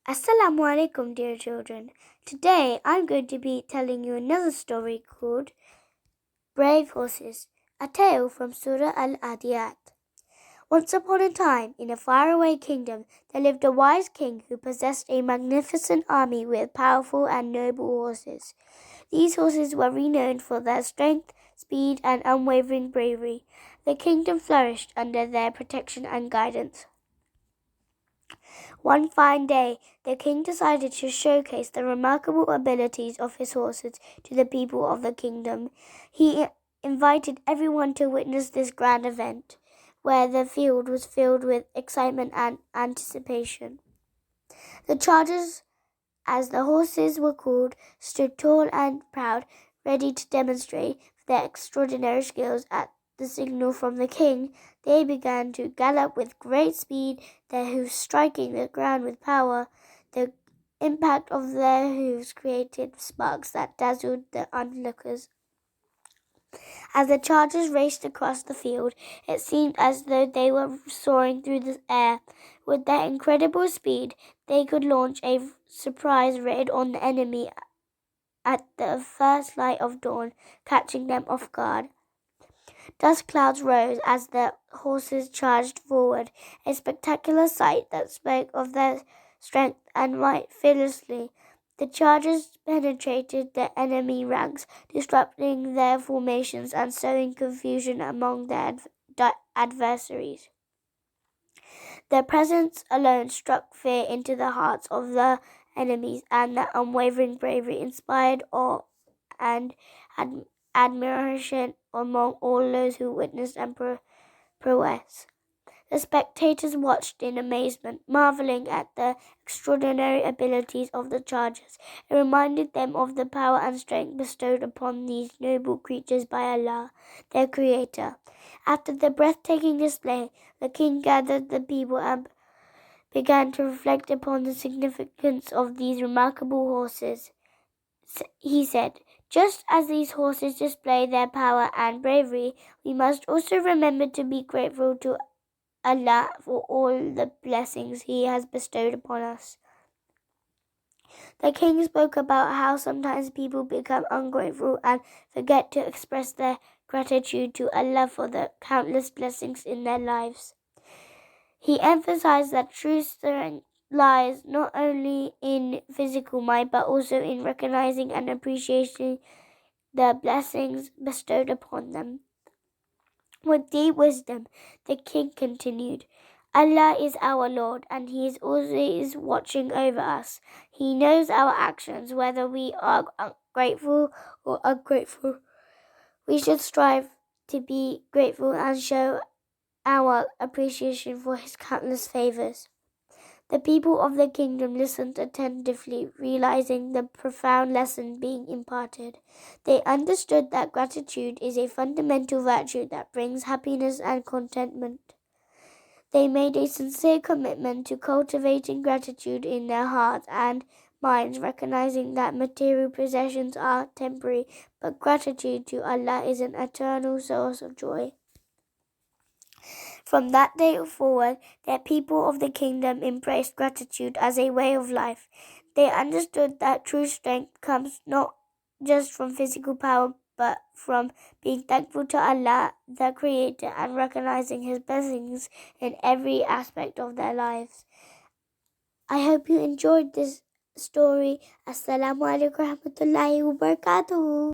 Assalamu alaikum, dear children. Today I'm going to be telling you another story called Brave Horses, a tale from Surah al Adiyat. Once upon a time, in a faraway kingdom, there lived a wise king who possessed a magnificent army with powerful and noble horses. These horses were renowned for their strength, speed, and unwavering bravery. The kingdom flourished under their protection and guidance. One fine day, the king decided to showcase the remarkable abilities of his horses to the people of the kingdom. He invited everyone to witness this grand event, where the field was filled with excitement and anticipation. The chargers, as the horses were called, stood tall and proud, ready to demonstrate their extraordinary skills. At the signal from the king, they began to gallop with great speed, their hoofs striking the ground with power. The impact of their hooves created sparks that dazzled the onlookers. As the chargers raced across the field, it seemed as though they were soaring through the air. With their incredible speed, they could launch a surprise raid on the enemy at the first light of dawn, catching them off guard. Dust clouds rose as the horses charged forward, a spectacular sight that spoke of their strength and might fearlessly. The chargers penetrated the enemy ranks, disrupting their formations and sowing confusion among their adversaries. Their presence alone struck fear into the hearts of the enemies, and their unwavering bravery inspired awe and admiration among all those who witnessed and prowess. The spectators watched in amazement, marveling at the extraordinary abilities of the chargers. It reminded them of the power and strength bestowed upon these noble creatures by Allah, their Creator. After the breathtaking display, the king gathered the people and began to reflect upon the significance of these remarkable horses. He said, "Just as these horses display their power and bravery, we must also remember to be grateful to Allah for all the blessings He has bestowed upon us." The king spoke about how sometimes people become ungrateful and forget to express their gratitude to Allah for the countless blessings in their lives. He emphasized that true strength lies not only in physical might but also in recognizing and appreciating the blessings bestowed upon them. With deep wisdom, the king continued, "Allah is our Lord, and He is always watching over us. He knows our actions, whether we are grateful or ungrateful. We should strive to be grateful and show our appreciation for His countless favors." The people of the kingdom listened attentively, realizing the profound lesson being imparted. They understood that gratitude is a fundamental virtue that brings happiness and contentment. They made a sincere commitment to cultivating gratitude in their hearts and minds, recognizing that material possessions are temporary, but gratitude to Allah is an eternal source of joy. From that day forward, the people of the kingdom embraced gratitude as a way of life. They understood that true strength comes not just from physical power, but from being thankful to Allah, the Creator, and recognizing His blessings in every aspect of their lives. I hope you enjoyed this story. Assalamu alaikum warahmatullahi wabarakatuh.